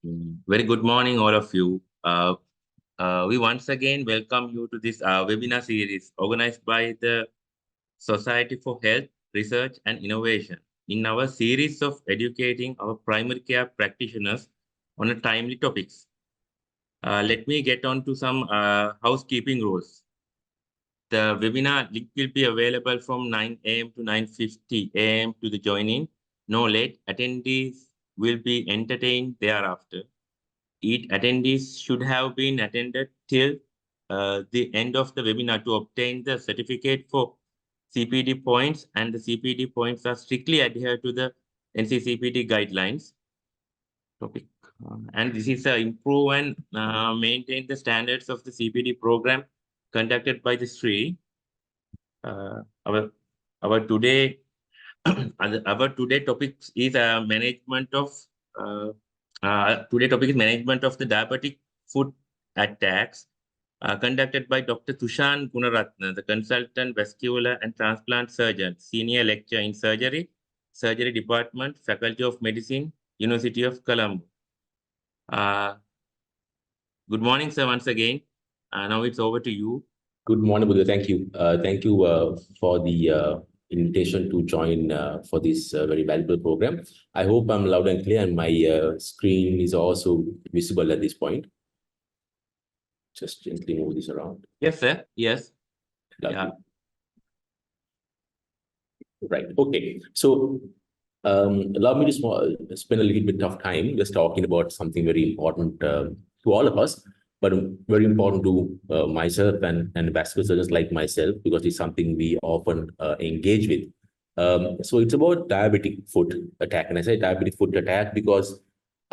Very good morning, all of you. We once again welcome you to this webinar series organized by the Society for Health, Research and Innovation in our series of educating our primary care practitioners on a timely topics. Let me get on to some housekeeping rules. The webinar link will be available from 9 a.m. to 9:50 a.m. to the joining. No late attendees will be entertained thereafter. Each attendees should have been attended till the end of the webinar to obtain the certificate for CPD points, and the CPD points are strictly adhered to the NCCPD guidelines. Topic. And this is improve and maintain the standards of the CPD program conducted by the SRI. Our today our today topic is management of management of the diabetic foot attacks conducted by Dr. Thushan Goonerathne, the consultant vascular and transplant surgeon, senior lecturer in surgery department, Faculty of Medicine, University of Colombo. Good morning, sir, once again. Now it's over to you. Good morning, Buddha. Thank you. Thank you for the invitation to join for this very valuable program. I hope I'm loud and clear and my screen is also visible at this point. Just gently move this around. Yes, sir. Yes. Yeah. Right. Okay. So allow me to spend a little bit of time just talking about something very important to all of us, but very important to myself and vascular surgeons like myself, because it's something we often engage with. So it's about diabetic foot attack. And I say diabetic foot attack because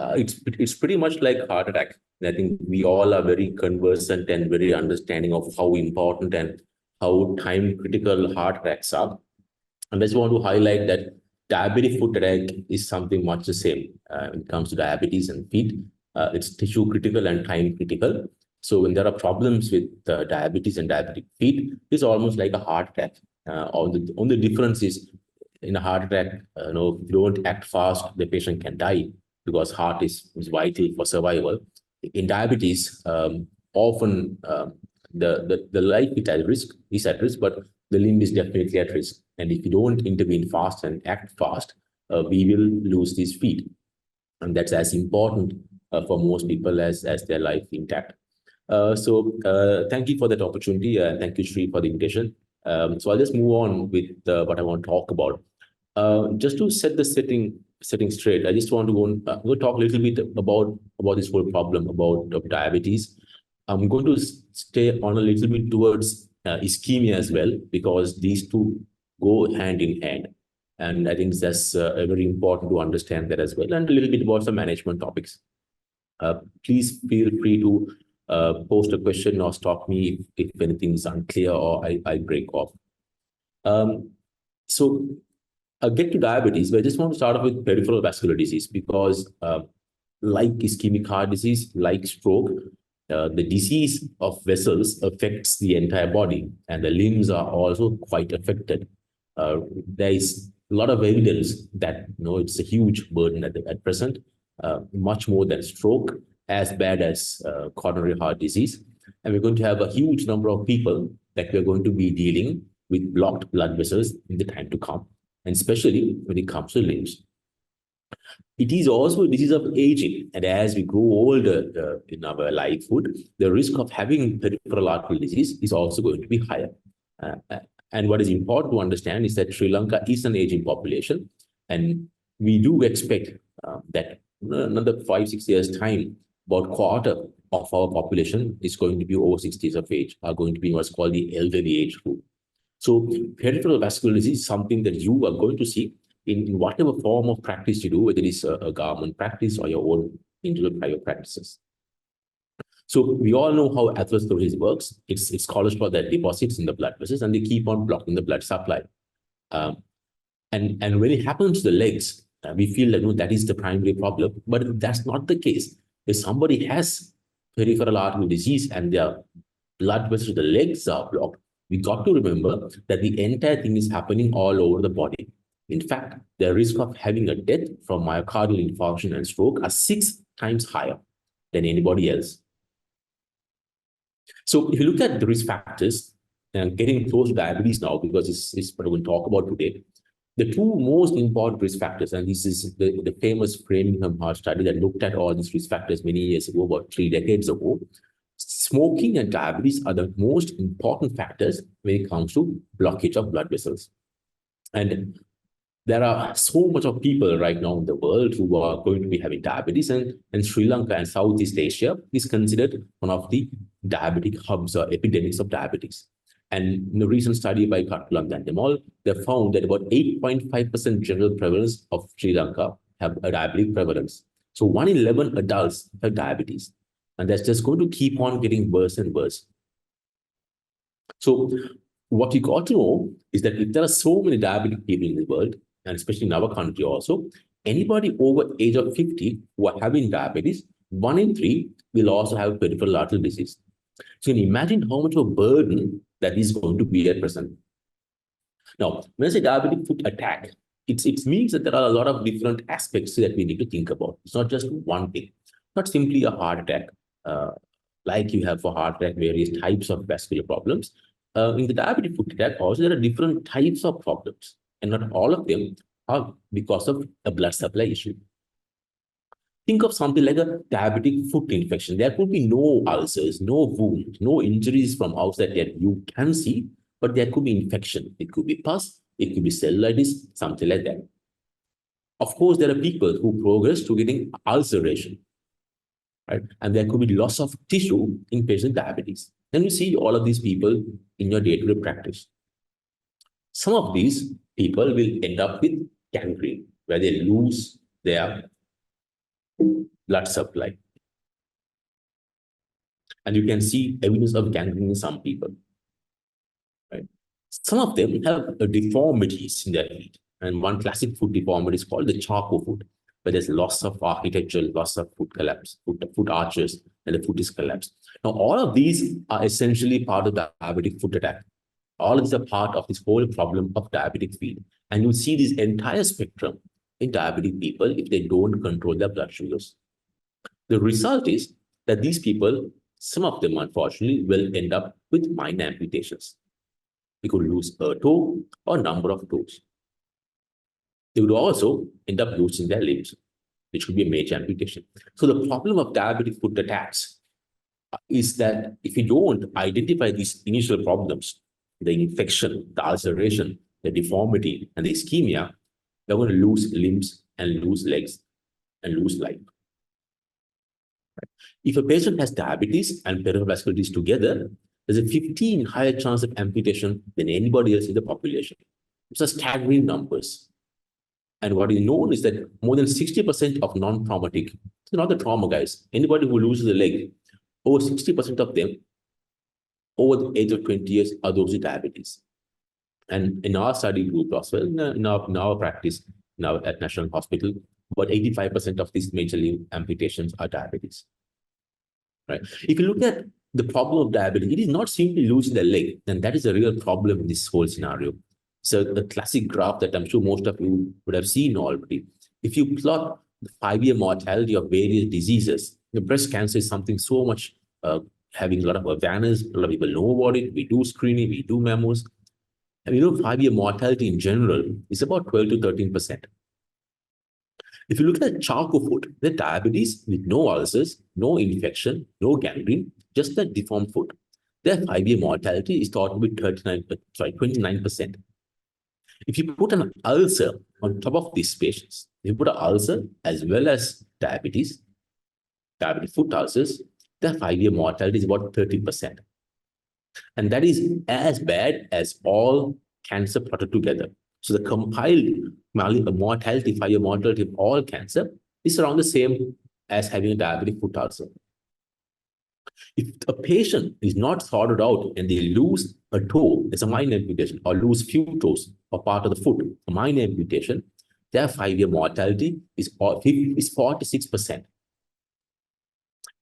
it's pretty much like heart attack. And I think we all are very conversant and very understanding of how important and how time critical heart attacks are. And I just want to highlight that diabetic foot attack is something much the same when it comes to diabetes and feet. It's tissue critical and time critical. So when there are problems with diabetes and diabetic feet, it's almost like a heart attack. Only difference is in a heart attack, if you don't act fast, the patient can die because heart is vital for survival. In diabetes, often the life is at risk, but the limb is definitely at risk. And if you don't intervene fast and act fast, we will lose these feet. And that's as important for most people as their life intact. So thank you for that opportunity. Thank you, Sri, for the invitation. So I'll just move on with what I want to talk about. Just to set the setting straight, I just want to go talk a little bit about this whole problem about diabetes. I'm going to stay on a little bit towards ischemia as well, because these two go hand in hand. And I think that's very important to understand that as well, and a little bit about some management topics. Please feel free to post a question or stop me if anything is unclear or I break off. So I'll get to diabetes, but I just want to start off with peripheral vascular disease, because like ischemic heart disease, like stroke, the disease of vessels affects the entire body, and the limbs are also quite affected. There is a lot of evidence that it's a huge burden at present, much more than stroke, as bad as coronary heart disease. And we're going to have a huge number of people that we're going to be dealing with blocked blood vessels in the time to come, and especially when it comes to limbs. It is also a disease of aging, and as we grow older in our lifehood, the risk of having peripheral artery disease is also going to be higher. And what is important to understand is that Sri Lanka is an aging population, and we do expect that another 5-6 years' time, about a quarter of our population is going to be over 60 years of age, are going to be what's called the elderly age group. So peripheral vascular disease is something that you are going to see in whatever form of practice you do, whether it's a government practice or your own individual private practices. So we all know how atherosclerosis works. It's cholesterol that deposits in the blood vessels, and they keep on blocking the blood supply. And when it happens to the legs, we feel that that is the primary problem, but that's not the case. If somebody has peripheral artery disease and their blood vessels, the legs are blocked, we got to remember that the entire thing is happening all over the body. In fact, the risk of having a death from myocardial infarction and stroke are 6 times higher than anybody else. So if you look at the risk factors, and getting close to diabetes now, because this is what we'll talk about today, the two most important risk factors, and this is the famous Framingham Heart study that looked at all these risk factors many years ago, about 3 decades ago. Smoking and diabetes are the most important factors when it comes to blockage of blood vessels. And there are so much of people right now in the world who are going to be having diabetes, and Sri Lanka and Southeast Asia is considered one of the diabetic hubs or epidemics of diabetes. And in a recent study by Colombo and Demal, they found that about 8.5% general prevalence of Sri Lanka have a diabetic prevalence. So 1 in 11 adults have diabetes. And that's just going to keep on getting worse and worse. So what you got to know is that if there are so many diabetic people in the world, and especially in our country also, anybody over age of 50 who are having diabetes, 1 in 3 will also have peripheral artery disease. So you can imagine how much of a burden that is going to be at present. Now, when I say diabetic foot attack, it means that there are a lot of different aspects that we need to think about. It's not just one thing, not simply a heart attack, like you have for heart attack, various types of vascular problems. In the diabetic foot attack, also there are different types of problems, and not all of them are because of a blood supply issue. Think of something like a diabetic foot infection. There could be no ulcers, no wounds, no injuries from outside that you can see, but there could be infection. It could be pus, it could be cellulitis, something like that. Of course, there are people who progress to getting ulceration, right? And there could be loss of tissue in patient diabetes. Then you see all of these people in your day-to-day practice. Some of these people will end up with gangrene, where they lose their blood supply. And you can see evidence of gangrene in some people. Right? Some of them have deformities in their feet. And one classic foot deformity is called the charcoal foot, where there's loss of architecture, loss of foot collapse, foot arches, and the foot is collapsed. Now, all of these are essentially part of the diabetic foot attack. All of these are part of this whole problem of diabetic feet. And you'll see this entire spectrum in diabetic people if they don't control their blood sugars. The result is that these people, some of them unfortunately, will end up with minor amputations. They could lose a toe or a number of toes. They would also end up losing their limbs, which could be a major amputation. So the problem of diabetic foot attacks is that if you don't identify these initial problems, the infection, the ulceration, the deformity, and the ischemia, you're going to lose limbs and lose legs and lose life. If a patient has diabetes and peripheral vascular disease together, there's a 15 higher chance of amputation than anybody else in the population. It's a staggering numbers. And what is known is that more than 60% of non-traumatic, it's not the trauma guys, anybody who loses a leg, over 60% of them over the age of 20 years are those with diabetes. And in our study group as well, in our practice now at National Hospital, about 85% of these major limb amputations are diabetes. Right? If you look at the problem of diabetes, it is not simply losing the leg, and that is a real problem in this whole scenario. So the classic graph that I'm sure most of you would have seen already. If you plot the 5-year mortality of various diseases, the breast cancer is something so much having a lot of awareness. A lot of people know about it. We do screening, we do memos. And 5-year mortality in general is about 12 to 13%. If you look at charcoal foot, the diabetes with no ulcers, no infection, no gangrene, just that deformed foot, their 5-year mortality is thought to be 29%. If you put an ulcer on top of these patients, if you put an ulcer as well as diabetic foot ulcers, their 5-year mortality is about 30%. And that is as bad as all cancer plotted together. So the compiled mortality, 5-year mortality of all cancer is around the same as having a diabetic foot ulcer. If a patient is not sorted out and they lose a toe, it's a minor amputation, or lose few toes or part of the foot, a minor amputation, their 5-year mortality is 46%.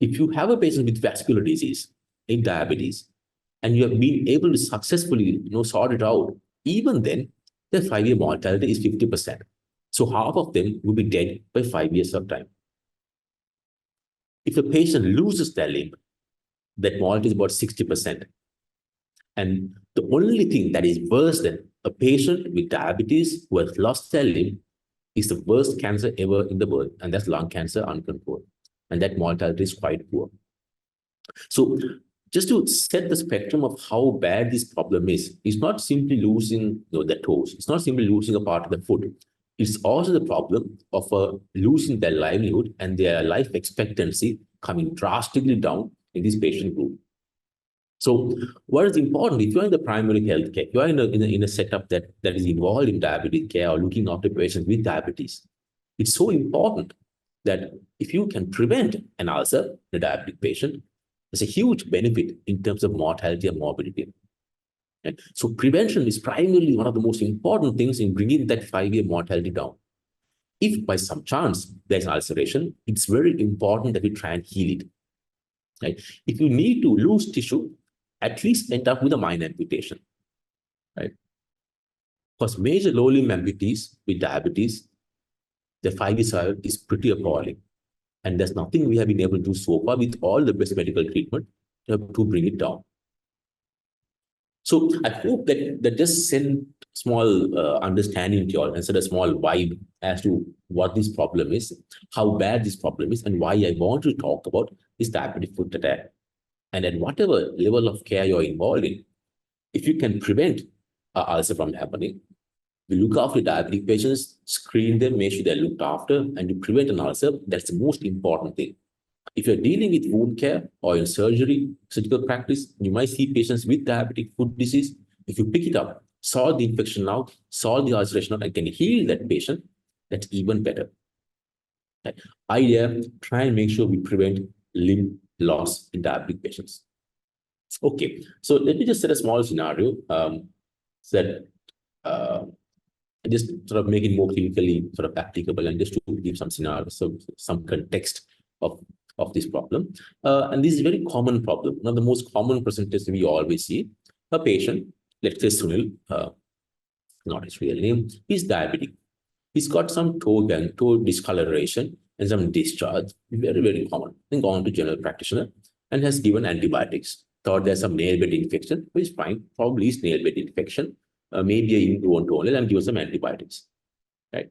If you have a patient with vascular disease, in diabetes, and you have been able to successfully sort it out, even then, their 5-year mortality is 50%. So half of them will be dead by 5 years of time. If a patient loses their limb, that mortality is about 60%. And the only thing that is worse than a patient with diabetes who has lost their limb is the worst cancer ever in the world, and that's lung cancer uncontrolled. And that mortality is quite poor. So just to set the spectrum of how bad this problem is, it's not simply losing the toes. It's not simply losing a part of the foot. It's also the problem of losing their livelihood and their life expectancy coming drastically down in this patient group. So what is important, if you're in the primary health care, you're in a setup that is involved in diabetic care or looking after patients with diabetes, it's so important that if you can prevent an ulcer in a diabetic patient, there's a huge benefit in terms of mortality and morbidity. Right? So prevention is primarily one of the most important things in bringing that 5-year mortality down. If by some chance there's an ulceration, it's very important that we try and heal it. Right? If you need to lose tissue, at least end up with a minor amputation. Right? Because major low limb amputees with diabetes, the 5-year survival is pretty appalling. And there's nothing we have been able to do so far with all the best medical treatment to bring it down. So I hope that just send small understanding to you all and set a small vibe as to what this problem is, how bad this problem is, and why I want to talk about this diabetic foot attack. And at whatever level of care you're involved in, if you can prevent ulcer from happening, we look after diabetic patients, screen them, make sure they're looked after, and to prevent an ulcer, that's the most important thing. If you're dealing with wound care or in surgery, surgical practice, you might see patients with diabetic foot disease. If you pick it up, solve the infection out, solve the ulceration out, and can heal that patient, that's even better. Right? Idea, try and make sure we prevent limb loss in diabetic patients. Okay, so let me just set a small scenario that just sort of make it more clinically sort of applicable and just to give some scenarios, so some context of this problem. And this is a very common problem. One of the most common presentations we always see, a patient, let's say Sunil, not his real name, he's diabetic. He's got some toe discoloration and some discharge, very, very common. Then gone to general practitioner and has given antibiotics. Thought there's some nail bed infection, which is fine, probably is nail bed infection, maybe a ingrown toenail, and give some antibiotics. Right?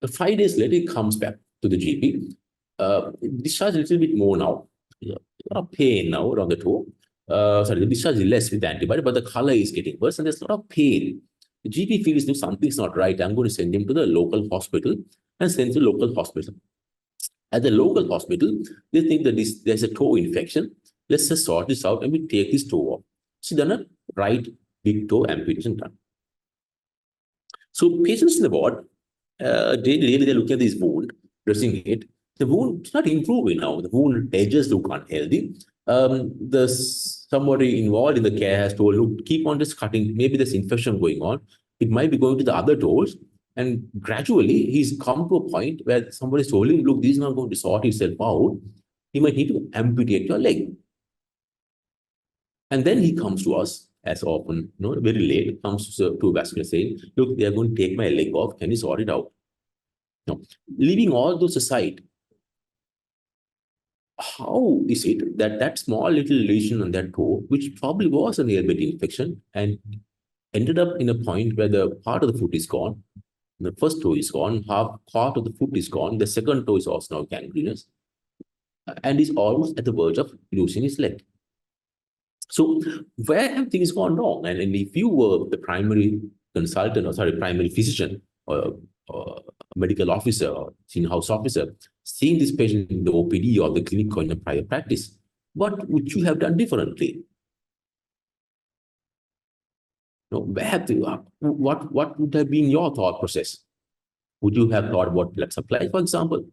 5 days later, he comes back to the GP. Discharge a little bit more now. A lot of pain now around the toe. Sorry, the discharge is less with the antibiotic, but the color is getting worse, and there's a lot of pain. The GP feels that something's not right. I'm going to send him to the local hospital and send to the local hospital. At the local hospital, they think that there's a toe infection. Let's just sort this out and we take this toe off. So then a right big toe amputation done. So patients in the ward, they're looking at this wound, dressing it. The wound is not improving now. The wound edges look unhealthy. Somebody involved in the care has told, look, keep on just cutting. Maybe there's infection going on. It might be going to the other toes. And gradually, he's come to a point where somebody's told him, look, this is not going to sort itself out. He might need to amputate your leg. And then he comes to us, as often, very late, comes to Vascular saying, look, they are going to take my leg off. Can you sort it out? Now, leaving all those aside, how is it that that small little lesion on that toe, which probably was a nail bed infection, and ended up in a point where the part of the foot is gone, the first toe is gone, half part of the foot is gone, the second toe is also now gangrenous, and is almost at the verge of losing his leg. So where have things gone wrong? And if you were the primary consultant, or sorry, primary physician, or medical officer, or in-house officer, seeing this patient in the OPD or the clinic or in a private practice, what would you have done differently? What would have been your thought process? Would you have thought about blood supply, for example?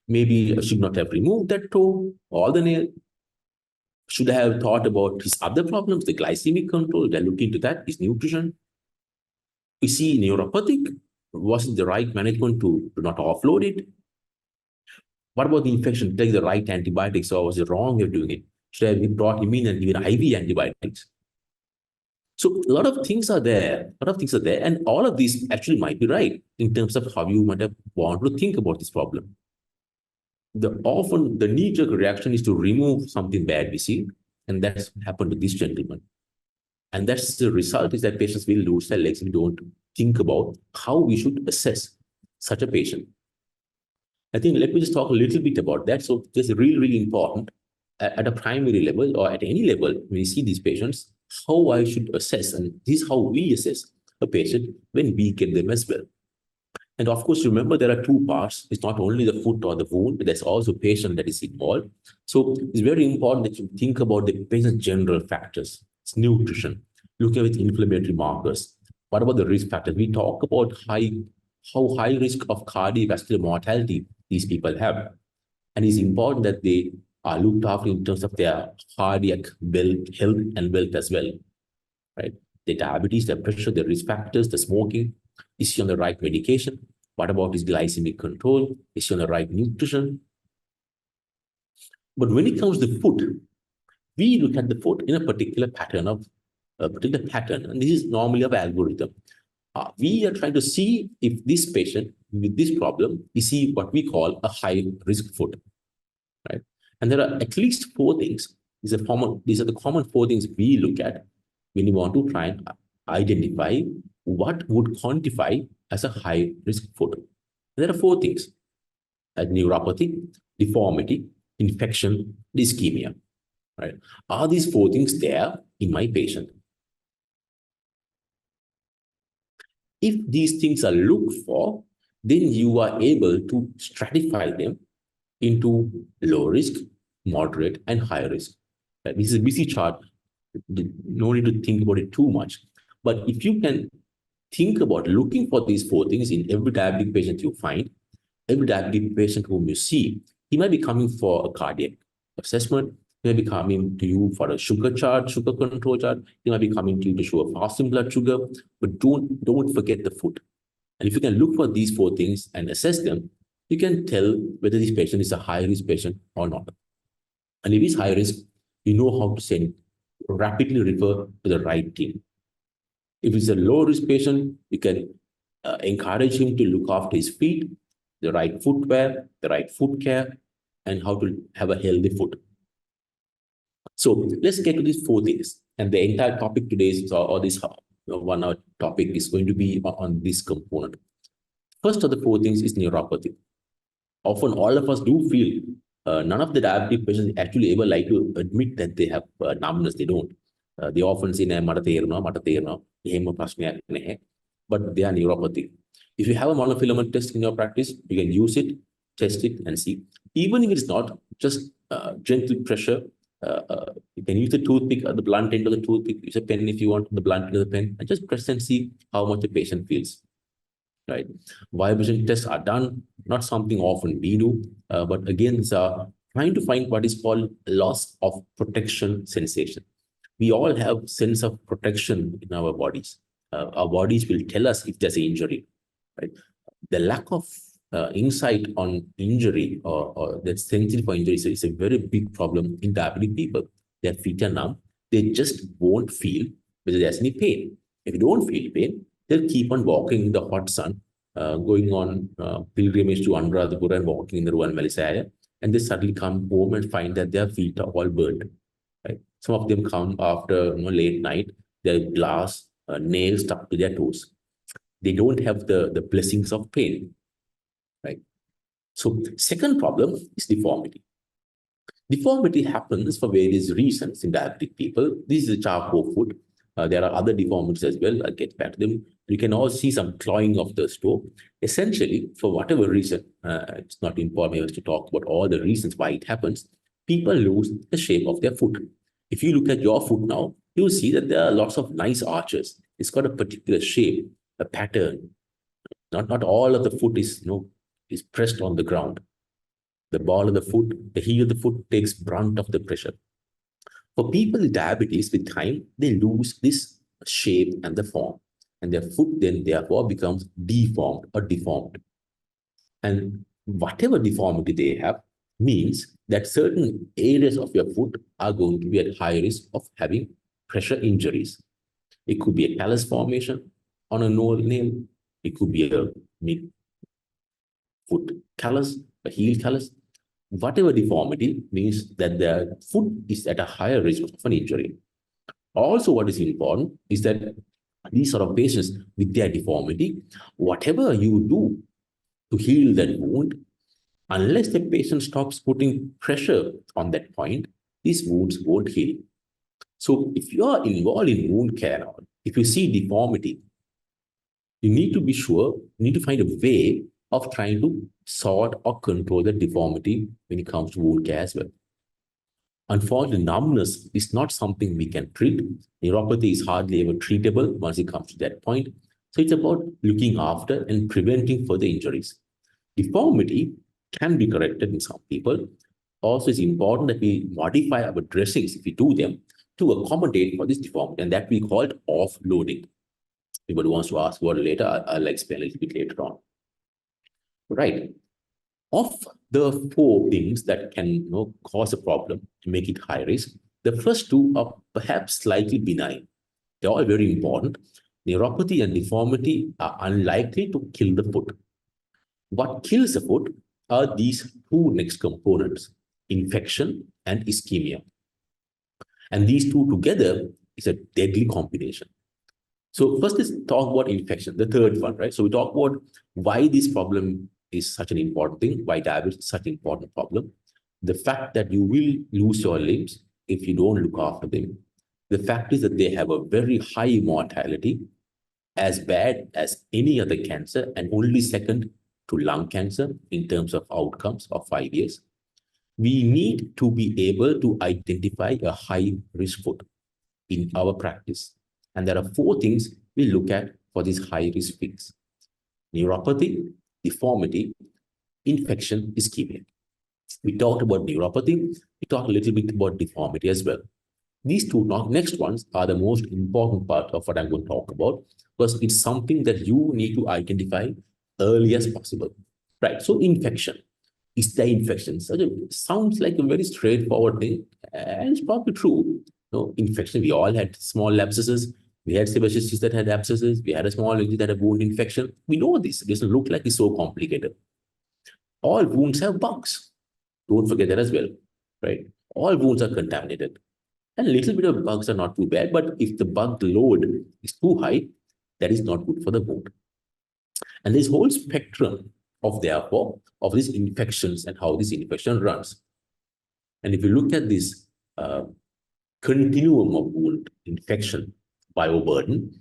Maybe I should not have removed that toe or the nail. Should I have thought about his other problems, the glycemic control? Did I look into that? His nutrition? Is he neuropathic? Was it the right management to not offload it? What about the infection? Take the right antibiotics, or was it wrong way of doing it? Should I have brought him in and given IV antibiotics? So a lot of things are there. A lot of things are there. And all of these actually might be right in terms of how you might have wanted to think about this problem. Often the knee-jerk reaction is to remove something bad we see, and that's what happened to this gentleman. And that's the result is that patients will lose their legs if we don't think about how we should assess such a patient. I think let me just talk a little bit about that. So this is really, really important at a primary level or at any level when we see these patients, how I should assess, and this is how we assess a patient when we get them as well. And of course, remember there are two parts. It's not only the foot or the wound, but there's also patient that is involved. So it's very important that you think about the patient's general factors. It's nutrition, looking at inflammatory markers. What about the risk factors? We talk about how high risk of cardiovascular mortality these people have. And it's important that they are looked after in terms of their cardiac health and wealth as well, right? The diabetes, the pressure, the risk factors, the smoking. Is she on the right medication? What about his glycemic control? Is she on the right nutrition? But when it comes to food, we look at the food in a particular pattern and this is normally of algorithm. We are trying to see if this patient with this problem is he what we call a high risk food, right? And there are at least four things. These are the common four things we look at when you want to try and identify what would quantify as a high risk food. There are four things: neuropathy, deformity, infection, ischemia. Right? Are these four things there in my patient? If these things are looked for, then you are able to stratify them into low risk, moderate, and high risk. Right? This is a busy chart. No need to think about it too much. But if you can think about looking for these four things in every diabetic patient you find, every diabetic patient whom you see, he might be coming for a cardiac assessment. He might be coming to you for a sugar chart, sugar control chart. He might be coming to you to show a fasting blood sugar. But don't forget the food. And if you can look for these four things and assess them, you can tell whether this patient is a high risk patient or not. And if he's high risk, you know how to send rapidly refer to the right team. If it's a low risk patient, you can encourage him to look after his feet, the right footwear, the right foot care, and how to have a healthy foot. So let's get to these four things. And the entire topic today is, or this 1 hour topic is going to be on this component. First of the four things is neuropathy. Often all of us do feel none of the diabetic patients actually ever like to admit that they have numbness. They don't. They often say, but they are neuropathy. If you have a monofilament test in your practice, you can use it, test it, and see. Even if it's not just gentle pressure, you can use the toothpick, the blunt end of the toothpick, use a pen if you want, the blunt end of the pen, and just press and see how much the patient feels. Right? Vibration tests are done, not something often we do, but again, it's trying to find what is called loss of protection sensation. We all have sense of protection in our bodies. Our bodies will tell us if there's an injury. Right? The lack of insight on injury or that's sensitive for injury is a very big problem in diabetic people. Their feet are numb. They just won't feel whether there's any pain. If you don't feel pain, they'll keep on walking in the hot sun, going on pilgrimage to Anuradhapura and walking in the Ruwan Valley area, and they suddenly come home and find that their feet are all burned. Right? Some of them come after late night, their glass nails stuck to their toes. They don't have the blessings of pain. Right? So second problem is deformity. Deformity happens for various reasons in diabetic people. This is a charcoal foot. There are other deformities as well. I'll get back to them. You can all see some clawing of the toe. Essentially, for whatever reason, it's not important to talk about all the reasons why it happens. People lose the shape of their foot. If you look at your foot now, you'll see that there are lots of nice arches. It's got a particular shape, a pattern. Not all of the foot is pressed on the ground. The ball of the foot, the heel of the foot takes brunt of the pressure. For people with diabetes, with time, they lose this shape and the form. And their foot then therefore becomes deformed or deformed. And whatever deformity they have means that certain areas of your foot are going to be at high risk of having pressure injuries. It could be a callus formation on a nail. It could be a mid-foot callus, a heel callus. Whatever deformity means that the foot is at a higher risk of an injury. Also, what is important is that these sort of patients with their deformity, whatever you do to heal that wound, unless the patient stops putting pressure on that point, these wounds won't heal. So if you are involved in wound care, if you see deformity, you need to be sure, you need to find a way of trying to sort or control the deformity when it comes to wound care as well. Unfortunately, numbness is not something we can treat. Neuropathy is hardly ever treatable once it comes to that point. So it's about looking after and preventing further injuries. Deformity can be corrected in some people. Also, it's important that we modify our dressings, if we do them, to accommodate for this deformity, and that we call it offloading. Anybody wants to ask about it later, I'll explain a little bit later on. Right. Of the four things that can cause a problem to make it high risk, the first two are perhaps slightly benign. They're all very important. Neuropathy and deformity are unlikely to kill the foot. What kills the foot are these two next components, infection and ischemia. And these two together is a deadly combination. So first, let's talk about infection, the third one, right? So we talk about why this problem is such an important thing, why diabetes is such an important problem. The fact that you will lose your limbs if you don't look after them. The fact is that they have a very high mortality, as bad as any other cancer, and only second to lung cancer in terms of outcomes of 5 years. We need to be able to identify a high risk foot in our practice. And there are four things we look at for these high risk things: neuropathy, deformity, infection, ischemia. We talked about neuropathy. We talked a little bit about deformity as well. These two next ones are the most important part of what I'm going to talk about, because it's something that you need to identify early as possible. Right. So infection. Is the infection? So it sounds like a very straightforward thing, and it's probably true. Infection. We all had small abscesses. We had sebaceous that had abscesses. We had a small injury that had wound infection. We know this. It doesn't look like it's so complicated. All wounds have bugs. Don't forget that as well, right? All wounds are contaminated. And a little bit of bugs are not too bad, but if the bug load is too high, that is not good for the wound. And this whole spectrum of these infections and how this infection runs. And if you look at this continuum of wound infection bioburden,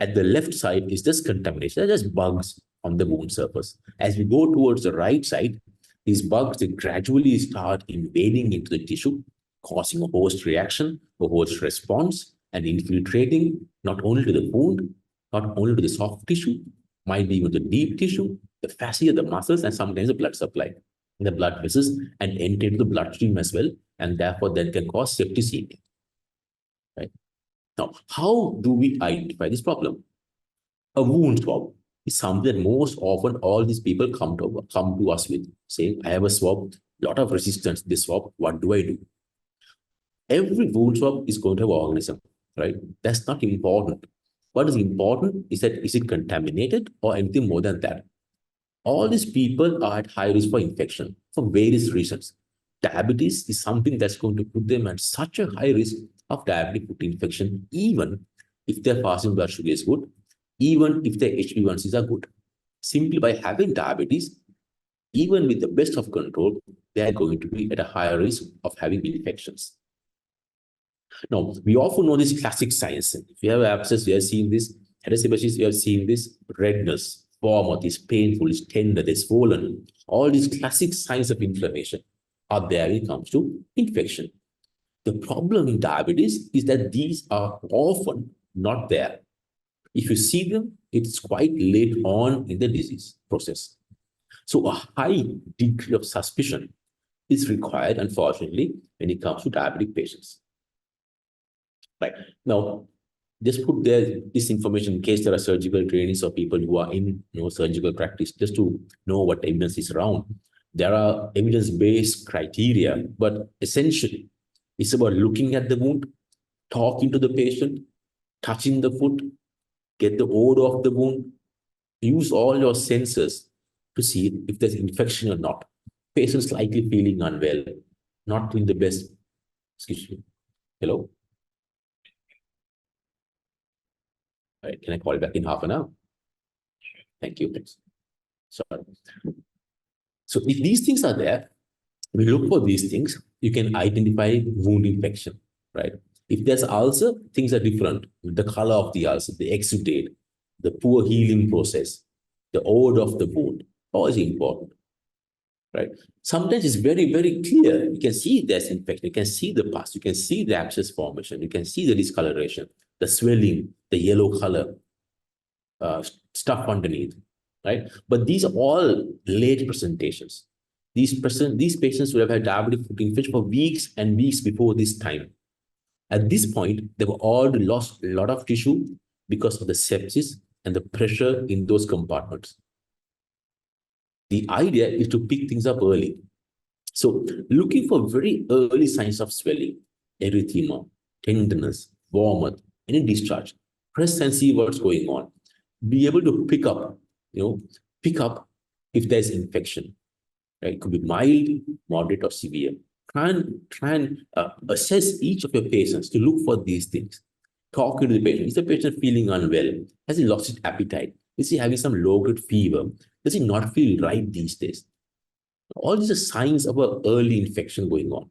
at the left side is just contamination. They're just bugs on the wound surface. As we go towards the right side, these bugs, they gradually start invading into the tissue, causing a host reaction, a host response, and infiltrating not only to the wound, not only to the soft tissue, might be even the deep tissue, the fascia, the muscles, and sometimes the blood supply, the blood vessels, and enter into the bloodstream as well, and therefore that can cause septicemia. Right? Now, how do we identify this problem? A wound swab is something that most often all these people come to us with, saying, I have a swab, lot of resistance to this swab, what do I do? Every wound swab is going to have an organism, right? That's not important. What is important is that is it contaminated or anything more than that? All these people are at high risk for infection for various reasons. Diabetes is something that's going to put them at such a high risk of diabetic foot infection, even if their fasting blood sugar is good, even if their HbA1cs are good. Simply by having diabetes, even with the best of control, they are going to be at a higher risk of having infections. Now, we often know this classic signs. If you have abscess, you have seen this. Heterosebaceous, you have seen this. Redness, form, is painful, is tender, it's swollen. All these classic signs of inflammation are there when it comes to infection. The problem in diabetes is that these are often not there. If you see them, it's quite late on in the disease process. So a high degree of suspicion is required, unfortunately, when it comes to diabetic patients. Right. Now, just put this information in case there are surgical trainees or people who are in surgical practice, just to know what evidence is around. There are evidence-based criteria, but essentially, it's about looking at the wound, talking to the patient, touching the foot, get the odor of the wound, use all your senses to see if there's infection or not. Patient slightly feeling unwell, not in the best. Excuse me. Hello? All right, can I call you back in half an hour? Thank you. Sorry. So if these things are there, we look for these things, you can identify wound infection, right? If there's ulcer, things are different. The color of the ulcer, the exudate, the poor healing process, the odor of the wound, all is important, right? Sometimes it's very, very clear. You can see there's infection. You can see the pus. You can see the abscess formation. You can see the discoloration, the swelling, the yellow color, stuff underneath, right? But these are all late presentations. These patients would have had diabetic foot infection for weeks and weeks before this time. At this point, they were all lost a lot of tissue because of the sepsis and the pressure in those compartments. The idea is to pick things up early. So looking for very early signs of swelling, erythema, tenderness, warmth, any discharge, press and see what's going on. Be able to pick up if there's infection. Right? It could be mild, moderate, or severe. Try and assess each of your patients to look for these things. Talk to the patient. Is the patient feeling unwell? Has he lost his appetite? Is he having some low-grade fever? Does he not feel right these days? All these are signs of an early infection going on.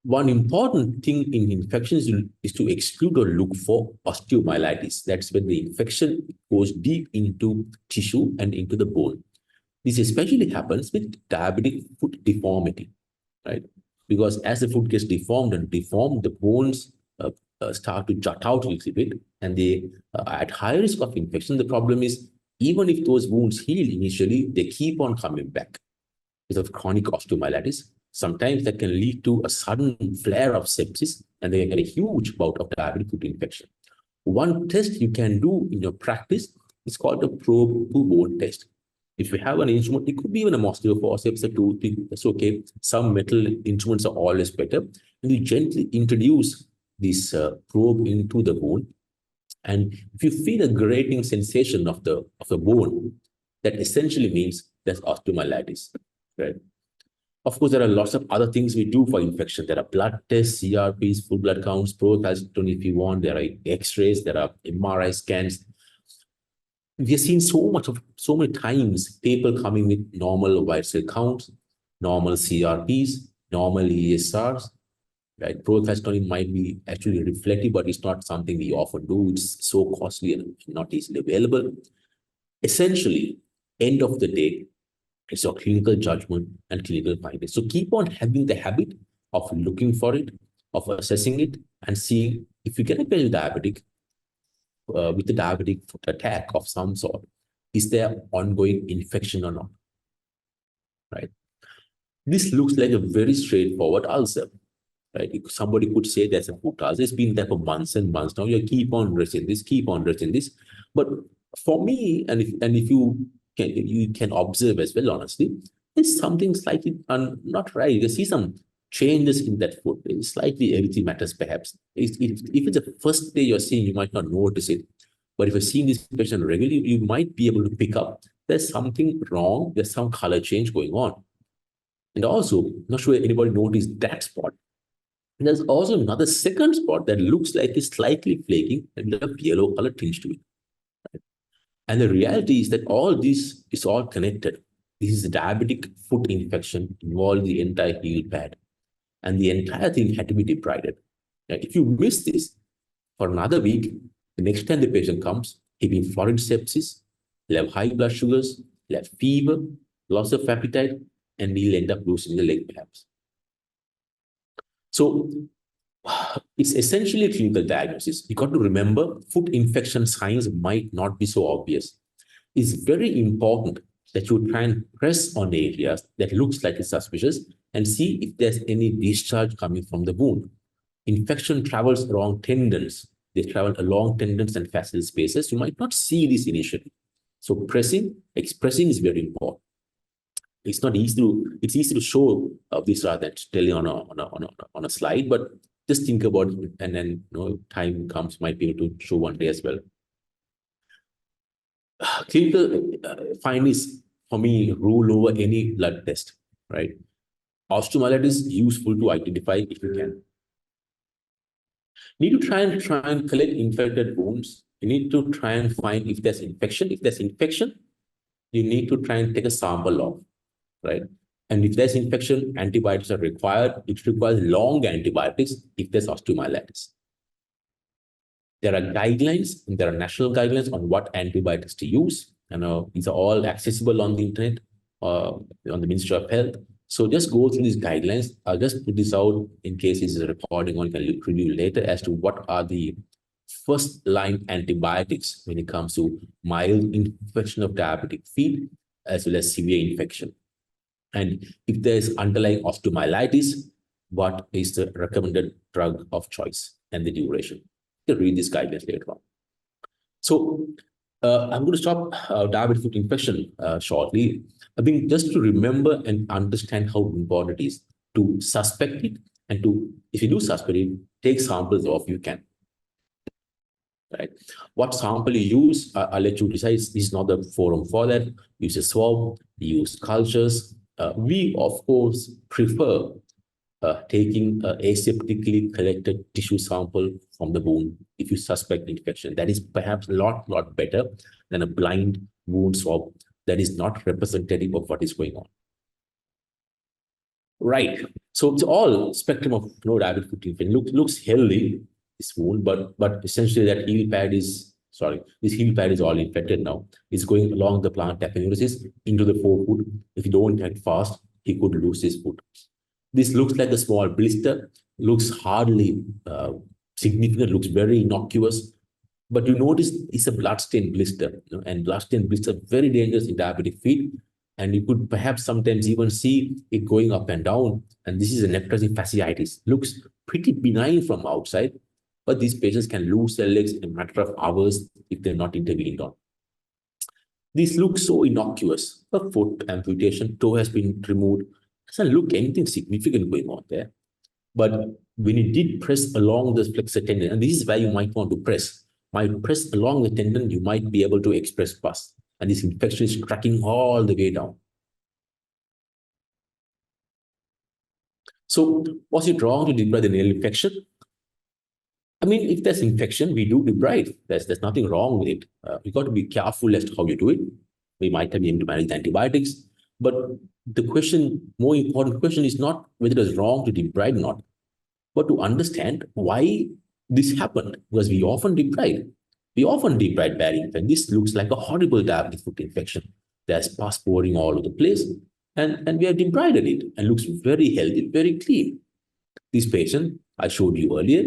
One important thing in infections is to exclude or look for osteomyelitis. That's when the infection goes deep into tissue and into the bone. This especially happens with diabetic foot deformity, right? Because as the foot gets deformed, the bones start to jut out a little bit, and they are at high risk of infection. The problem is, even if those wounds heal initially, they keep on coming back because of chronic osteomyelitis. Sometimes that can lead to a sudden flare of sepsis, and they get a huge bout of diabetic foot infection. One test you can do in your practice is called a probe to bone test. If you have an instrument, it could be even a osteoforceps, a toothpick, that's okay. Some metal instruments are always better. And you gently introduce this probe into the bone. And if you feel a grating sensation of the bone, that essentially means there's osteomyelitis, right? Of course, there are lots of other things we do for infection. There are blood tests, CRPs, full blood counts, procalcitonin if you want. There are X-rays, there are MRI scans. We have seen so many times people coming with normal white cell counts, normal CRPs, normal ESRs, right? Procalcitonin might be actually reflective, but it's not something we often do. It's so costly and not easily available. Essentially, end of the day, it's your clinical judgment and clinical findings. So keep on having the habit of looking for it, of assessing it, and seeing if you get a patient diabetic, with a diabetic foot attack of some sort, is there ongoing infection or not, right? This looks like a very straightforward ulcer, right? Somebody could say there's a foot ulcer. It's been there for months and months now. You keep on addressing this. But for me, and if you can observe as well, honestly, there's something slightly not right. You see some changes in that foot. It's slightly erythematous, perhaps. If it's the first day you're seeing, you might not notice it. But if you're seeing this patient regularly, you might be able to pick up there's something wrong. There's some color change going on. And also, not sure anybody noticed that spot. And there's also another second spot that looks like it's slightly flaking and a yellow color tinge to it. Right? And the reality is that all this is all connected. This is a diabetic foot infection involving the entire heel pad. And the entire thing had to be debrided. Right? If you miss this for another week, the next time the patient comes, he'll be in florid sepsis, he'll have high blood sugars, he'll have fever, loss of appetite, and he'll end up losing the leg perhaps. So it's essentially a clinical diagnosis. You got to remember foot infection signs might not be so obvious. It's very important that you try and press on areas that looks like it's suspicious and see if there's any discharge coming from the wound. Infection travels along tendons. They travel along tendons and facile spaces. You might not see this initially. So expressing is very important. It's easy to show this rather than telling on a slide, but Just think about it, and then time comes, might be able to show one day as well. Clinical findings for me rule over any blood test, right? Osteomyelitis is useful to identify if you can. Need to try and collect infected wounds. You need to try and find if there's infection. If there's infection, you need to try and take a sample off, right? And if there's infection, antibiotics are required. It requires long antibiotics if there's osteomyelitis. There are guidelines, and there are national guidelines on what antibiotics to use. These are all accessible on the internet, on the Ministry of Health. So just go through these guidelines. I'll just put this out in case this is a recording or you can review later as to what are the first line antibiotics when it comes to mild infection of diabetic feet as well as severe infection. And if there is underlying osteomyelitis, what is the recommended drug of choice and the duration? You can read these guidelines later on. So I'm going to stop diabetic foot infection shortly. I think just to remember and understand how important it is to suspect it, and to, if you do suspect it, take samples of you can. Right? What sample you use, I'll let you decide. This is not the forum for that. Use a swab, use cultures. We, of course, prefer taking aseptically collected tissue sample from the wound if you suspect infection. That is perhaps a lot better than a blind wound swab that is not representative of what is going on. Right. So it's all spectrum of diabetic foot infection. Looks healthy, this wound, but essentially that heel pad is, this heel pad is all infected now. It's going along the plantar aponeurosis into the forefoot. If you don't act fast, he could lose his foot. This looks like a small blister, looks hardly significant, looks very innocuous. But you notice it's a bloodstained blister, and bloodstained blister are very dangerous in diabetic feet. And you could perhaps sometimes even see it going up and down. And this is a necrotizing fasciitis. Looks pretty benign from outside, but these patients can lose their legs in a matter of hours if they're not intervened on. This looks so innocuous. A foot amputation, toe has been removed. Doesn't look anything significant going on there. But when you did press along the flexor tendon, and this is where you might want to press, along the tendon, you might be able to express pus. And this infection is tracking all the way down. So was it wrong to debride the nail infection? I mean, if there's infection, we do debride. There's nothing wrong with it. You got to be careful as to how you do it. We might have been able to manage the antibiotics. But the more important question is not whether it is wrong to debride or not, but to understand why this happened. Because we often debride. We often debride bad infection. This looks like a horrible diabetic foot infection. There's pus pouring all over the place. And we have debrided it and looks very healthy, very clean. This patient I showed you earlier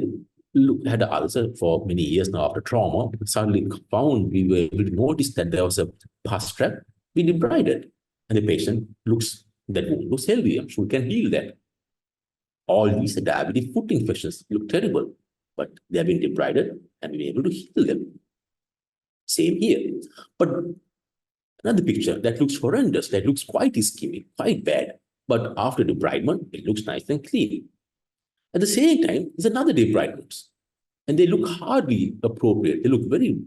had an ulcer for many years now after trauma. Suddenly found, we were able to notice that there was a pus trap. We debrided. And the patient looks healthy. I'm sure we can heal that. All these diabetic foot infections look terrible, but they have been debrided and we've been able to heal them. Same here. But another picture that looks horrendous, that looks quite ischemic, quite bad. But after debridement, it looks nice and clean. At the same time, there's another debridement. And they look hardly appropriate. They look very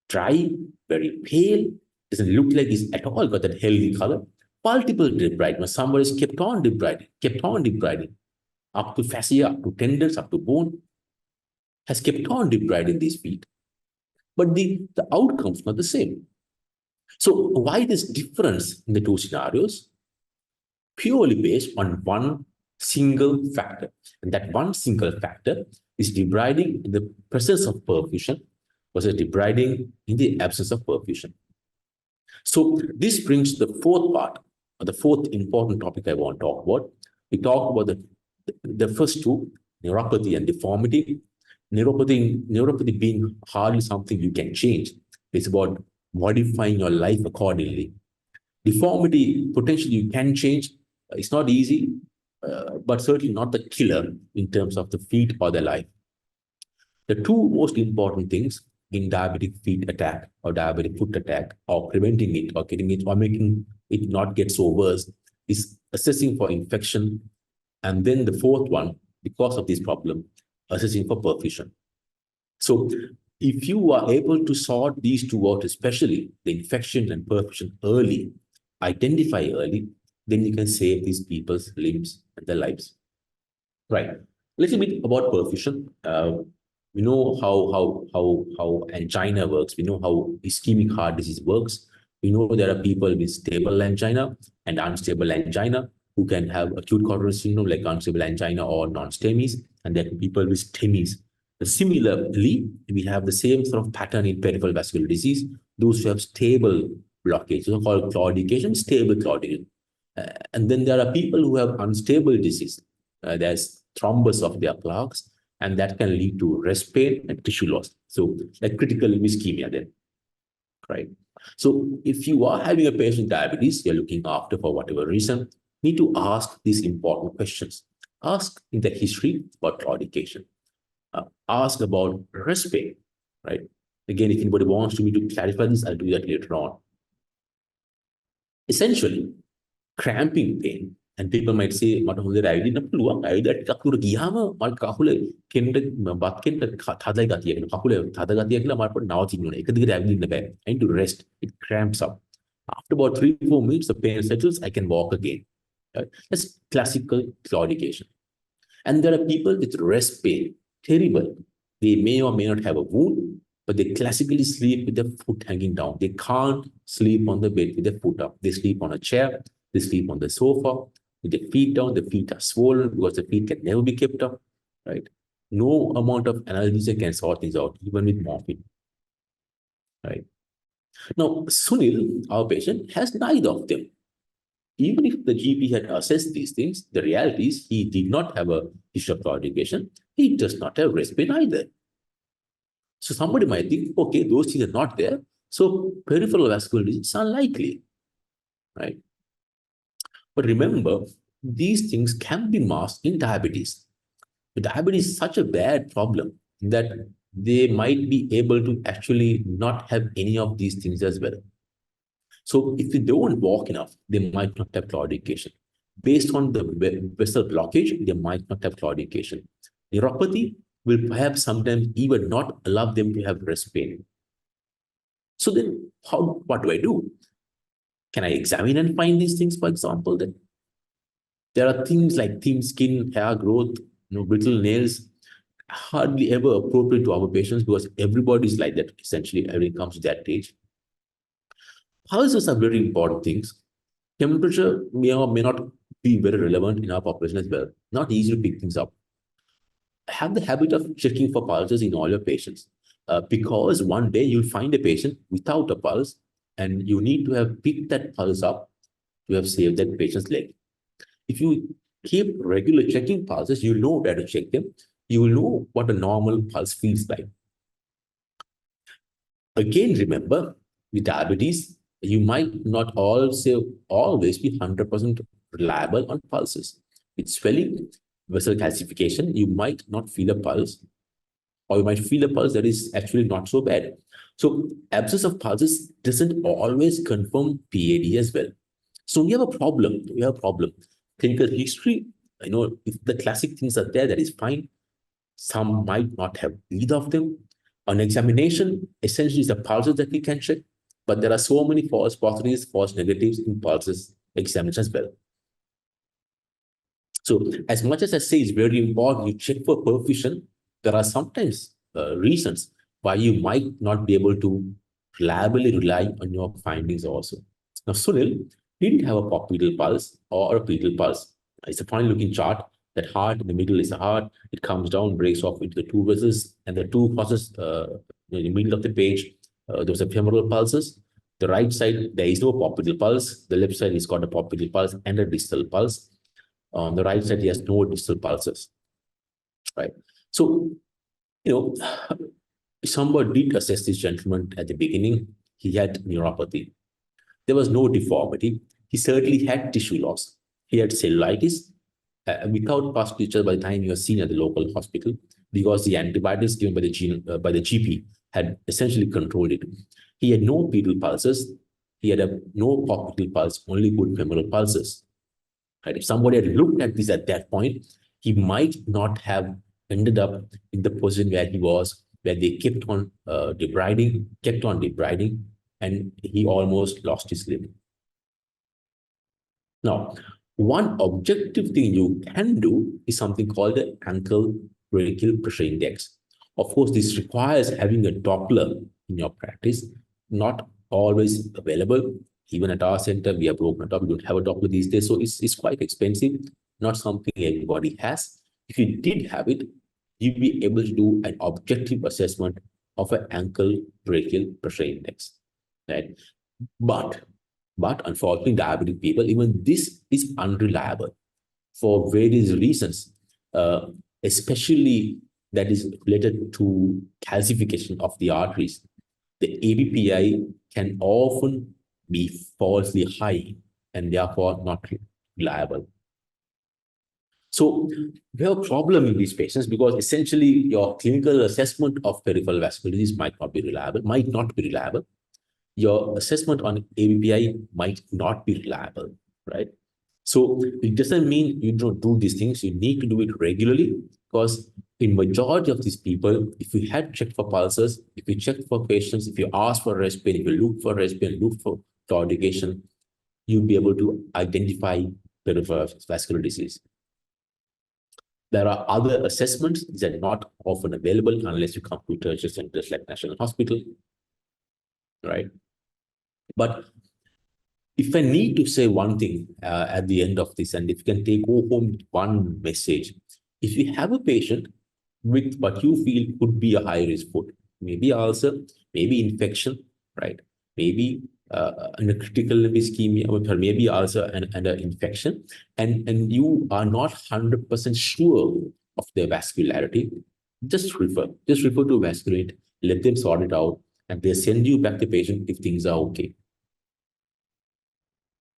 dry, very pale. Doesn't look like it's at all got that healthy color. Multiple debridement. Somebody has kept on debriding. Up to fascia, up to tendons, up to bone. Has kept on debriding these feet. But the outcome's not the same. So why this difference in the two scenarios? Purely based on one single factor. And that one single factor is debriding in the presence of perfusion versus debriding in the absence of perfusion. So this brings the fourth part, or the fourth important topic I want to talk about. We talked about the first two, neuropathy and deformity. Neuropathy being hardly something you can change. It's about modifying your life accordingly. Deformity, potentially you can change. It's not easy, but certainly not the killer in terms of the feet or the life. The two most important things in diabetic feet attack or diabetic foot attack, or preventing it or getting it or making it not get so worse, is assessing for infection. And then the fourth one because of this problem, assessing for perfusion. So if you are able to sort these two out, especially the infection and perfusion early, identify early, then you can save these people's limbs and their lives. Right. A little bit about perfusion. We know how angina works. We know how ischemic heart disease works. We know there are people with stable angina and unstable angina who can have acute coronary syndrome like unstable angina or non-STEMIs, and there are people with STEMIs. Similarly, we have the same sort of pattern in peripheral vascular disease. Those who have stable blockage, called claudication, stable claudication. And then there are people who have unstable disease. There's thrombus of their plaques, and that can lead to rest pain and tissue loss. So, like critical ischemia, then, right? So, if you are having a patient with diabetes, you're looking after for whatever reason, need to ask these important questions. Ask in the history about claudication. Ask about rest pain, right? Again, if anybody wants me to clarify this, I'll do that later on. Essentially, cramping pain, and people might say, මට හොඳ රැවිලි නම් පුළුවන් ඇවිදලා ටිකක් දුර ගියාම මට කකුල කෙන්ට බත් කෙන්ට තදයි ගතිය කියන කකුල තද ගතිය කියලා මට නවතින්න ඕනේ. එක දිගට ඇවිදින්න බෑ. I need to rest. It cramps up. After about 3-4 minutes, the pain settles, I can walk again. Right? That's classical claudication. And there are people with rest pain. Terrible. They may or may not have a wound, but they classically sleep with their foot hanging down. They can't sleep on the bed with their foot up. They sleep on a chair. They sleep on the sofa with their feet down. The feet are swollen because the feet can never be kept up, right? No amount of analgesia can sort things out, even with morphine, right? Now, Sunil, our patient, has neither of them. Even if the GP had assessed these things, the reality is he did not have a history of claudication. He does not have rest pain either. So somebody might think, okay, those things are not there. So peripheral vascular disease is unlikely, right? But remember, these things can be masked in diabetes. But diabetes is such a bad problem that they might be able to actually not have any of these things as well. So if they don't walk enough, they might not have claudication. Based on the vessel blockage, they might not have claudication. Neuropathy will perhaps sometimes even not allow them to have rest pain. So then what do I do? Can I examine and find these things, for example? Then there are things like thin skin, hair growth, brittle nails, hardly ever appropriate to our patients because everybody's like that essentially when it comes to that age. Pulses are very important things. Temperature may or may not be very relevant in our population as well. Not easy to pick things up. Have the habit of checking for pulses in all your patients because one day you'll find a patient without a pulse and you need to have picked that pulse up to have saved that patient's leg. If you keep regular checking pulses, you know where to check them. You will know what a normal pulse feels like. Again, remember, with diabetes, you might not also always be 100% reliable on pulses. With swelling, vessel calcification, you might not feel a pulse, or you might feel a pulse that is actually not so bad. So absence of pulses doesn't always confirm PAD as well. So we have a problem. Clinical history, if the classic things are there, that is fine. Some might not have either of them. On examination, essentially, it's the pulses that we can check, but there are so many false positives, false negatives in pulses examination as well. So as much as I say it's very important you check for perfusion, there are sometimes reasons why you might not be able to reliably rely on your findings also. Now, Sunil didn't have a popliteal pulse or a pedal pulse. It's a funny looking chart. That heart in the middle is the heart. It comes down, breaks off into the two vessels, and the two crosses in the middle of the page. Those are femoral pulses. The right side, there is no popliteal pulse. The left side, is got a popliteal pulse and a distal pulse. On the right side, he has no distal pulses. Right. So, somebody did assess this gentleman at the beginning. He had neuropathy. There was no deformity. He certainly had tissue loss. He had cellulitis. Without past by the time he was seen at the local hospital, because the antibiotics given by the GP had essentially controlled it. He had no pedal pulses. He had no popliteal pulse, only good femoral pulses. Right? If somebody had looked at this at that point, he might not have ended up in the position where he was, where they kept on debriding, and he almost lost his limb. Now, one objective thing you can do is something called the ankle brachial pressure index. Of course, this requires having a Doppler in your practice, not always available. Even at our center, we are broken up. We don't have a Doppler these days, so it's quite expensive, not something everybody has. If you did have it, you'd be able to do an objective assessment of an ankle brachial pressure index, right? But but unfortunately, diabetic people, even this is unreliable for various reasons, uh, especially that is related to calcification of the arteries. The ABPI can often be falsely high and therefore not reliable. So we have a problem in these patients because essentially your clinical assessment of peripheral vascular disease might not be reliable. Your assessment on ABPI might not be reliable, right? So it doesn't mean you don't do these things. You need to do it regularly because in majority of these people, if you had checked for pulses, if you checked for patients, if you ask for rest pain, if you look for rest pain, look for claudication, you'll be able to identify peripheral vascular disease. There are other assessments that are not often available unless you come to tertiary centers like National Hospital, right? But if I need to say one thing at the end of this, and if you can take home one message, if you have a patient with what you feel could be a high risk foot, maybe ulcer, maybe infection, right? Maybe a critical ischemia, or maybe ulcer and an infection, and you are not 100% sure of their vascularity, just refer to a vasculate, let them sort it out, and they send you back the patient if things are okay.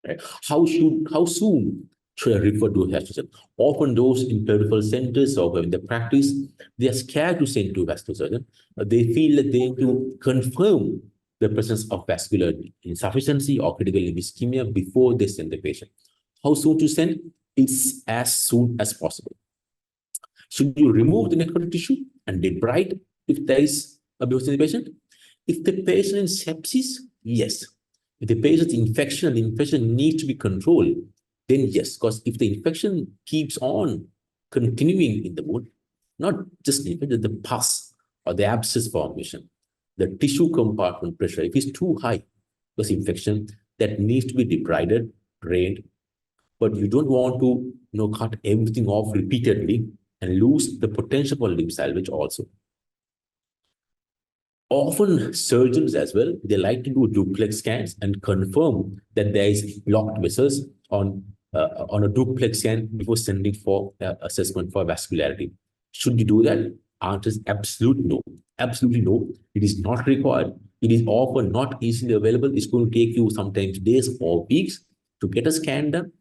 Right? How soon should I refer to a vascular surgeon? Often those in peripheral centers or in the practice, they are scared to send to a vascular surgeon. They feel that they need to confirm the presence of vascular insufficiency or critical ischemia before they send the patient. How soon to send? It's as soon as possible. Should you remove the necrotic tissue and debride if there is a abuse in the patient? If the patient is sepsis, yes. If the patient's infection and the infection needs to be controlled, then yes, because if the infection keeps on continuing in the wound, not just the infection, the pus or the abscess formation, the tissue compartment pressure, if it's too high, because infection that needs to be debrided, drained, but you don't want to cut everything off repeatedly and lose the potential for limb salvage also. Often surgeons as well, they like to do duplex scans and confirm that there is blocked vessels on a duplex scan before sending for assessment for vascularity. Should you do that? Answer is absolute no. Absolutely no. It is not required. It is often not easily available. It's going to take you sometimes days or weeks to get a scan done.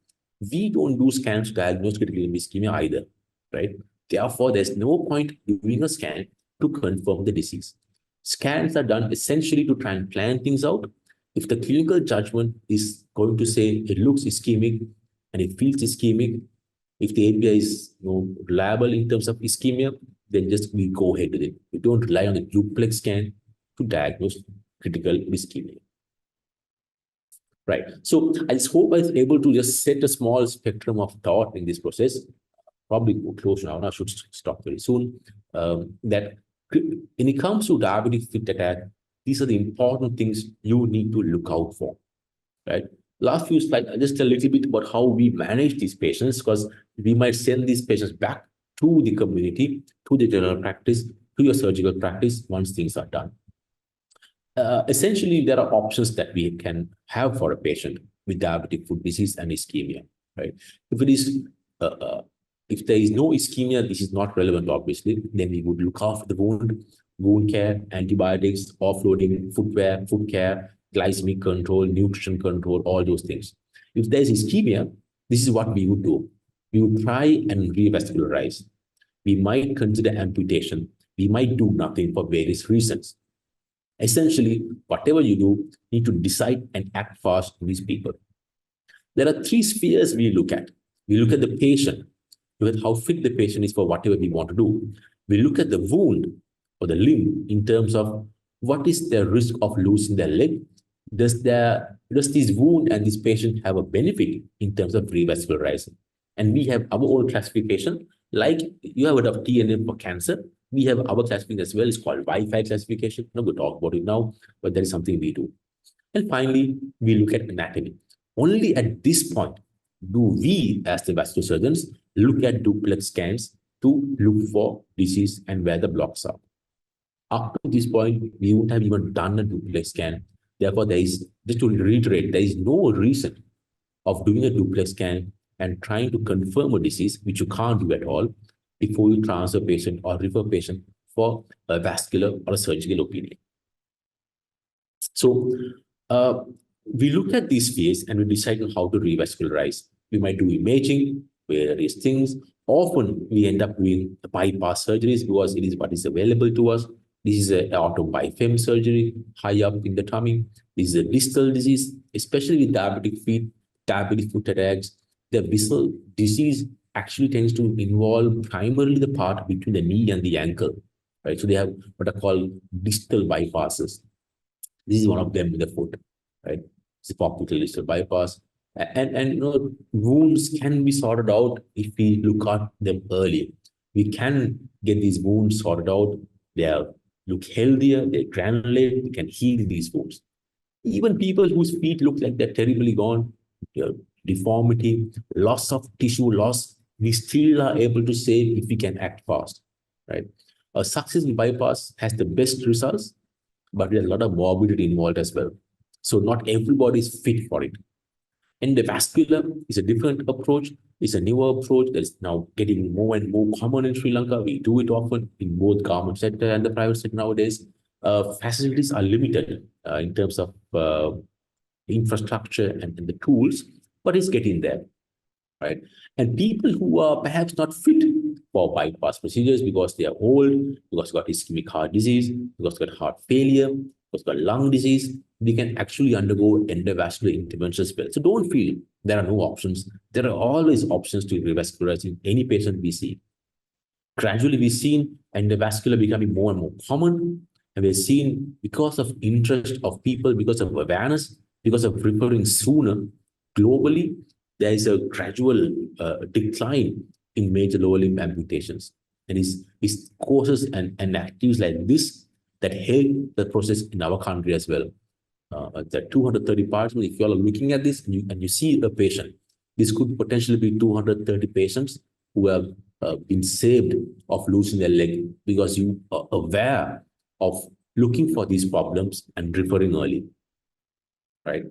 We don't do scans to diagnose critical ischemia either, right? Therefore, there's no point doing a scan to confirm the disease. Scans are done essentially to try and plan things out. If the clinical judgment is going to say it looks ischemic and it feels ischemic, if the ABI is reliable in terms of ischemia, then just we go ahead with it. We don't rely on the duplex scan to diagnose critical ischemia. Right. So I just hope I was able to just set a small spectrum of thought in this process. Probably close now. I should stop very soon. That when it comes to diabetic foot attack, these are the important things you need to look out for. Right. Last few slides, just a little bit about how we manage these patients, because we might send these patients back to the community, to the general practice, to your surgical practice once things are done. Essentially, there are options that we can have for a patient with diabetic foot disease and ischemia, right? If it is, if there is no ischemia, this is not relevant, obviously. Then we would look after the wound care, antibiotics, offloading, footwear, foot care, glycemic control, nutrition control, all those things. If there is ischemia, this is what we would do. We would try and revascularize. We might consider amputation. We might do nothing for various reasons. Essentially, whatever you do, you need to decide and act fast to these people. There are three spheres we look at. We look at the patient. look at how fit the patient is for whatever we want to do. We look at the wound or the limb in terms of what is the risk of losing their leg. Does this wound and this patient have a benefit in terms of revascularizing? And we have our own classification, like you have heard of TNM for cancer. We have our classification as well. It's called Wi-Fi classification. I'm not going to talk about it now, but that is something we do. And finally, we look at anatomy. Only at this point do we, as the vascular surgeons, look at duplex scans to look for disease and where the blocks are. Up to this point, we wouldn't have even done a duplex scan. Therefore, just to reiterate, there is no reason of doing a duplex scan and trying to confirm a disease, which you can't do at all, before you transfer patient or refer patient for a vascular or a surgical opinion. So we look at these phase and we decide on how to revascularize. We might do imaging, various things. Often we end up doing bypass surgeries because it is what is available to us. This is an auto-bifem surgery, high up in the tummy. This is a distal disease, especially with diabetic feet, diabetic foot attacks. The distal disease actually tends to involve primarily the part between the knee and the ankle, right? So they have what are called distal bypasses. This is one of them in the foot, right? It's a popular distal bypass. And wounds can be sorted out if we look at them early. We can get these wounds sorted out. They look healthier, they granulate, we can heal these wounds. Even people whose feet look like they're terribly gone, deformity, loss of tissue loss, we still are able to save if we can act fast, right? A successful bypass has the best results, but there's a lot of morbidity involved as well. So not everybody is fit for it. And the vascular is a different approach. It's a newer approach that's now getting more and more common in Sri Lanka. We do it often in both government sector and the private sector nowadays. Facilities are limited in terms of infrastructure and the tools, but it's getting there, right? And people who are perhaps not fit for bypass procedures because they are old, because they've got ischemic heart disease, because they've got heart failure, because they've got lung disease, they can actually undergo endovascular intervention as well. So don't feel there are no options. There are always options to revascularize in any patient we see. Gradually, we've seen endovascular becoming more and more common, and we've seen because of interest of people, because of awareness, because of referring sooner, globally, there is a gradual decline in major lower limb amputations. And it's causes and activities like this that help the process in our country as well. The 230 participants, if you are looking at this and you see a patient, this could potentially be 230 patients who have been saved of losing their leg because you are aware of looking for these problems and referring early, right?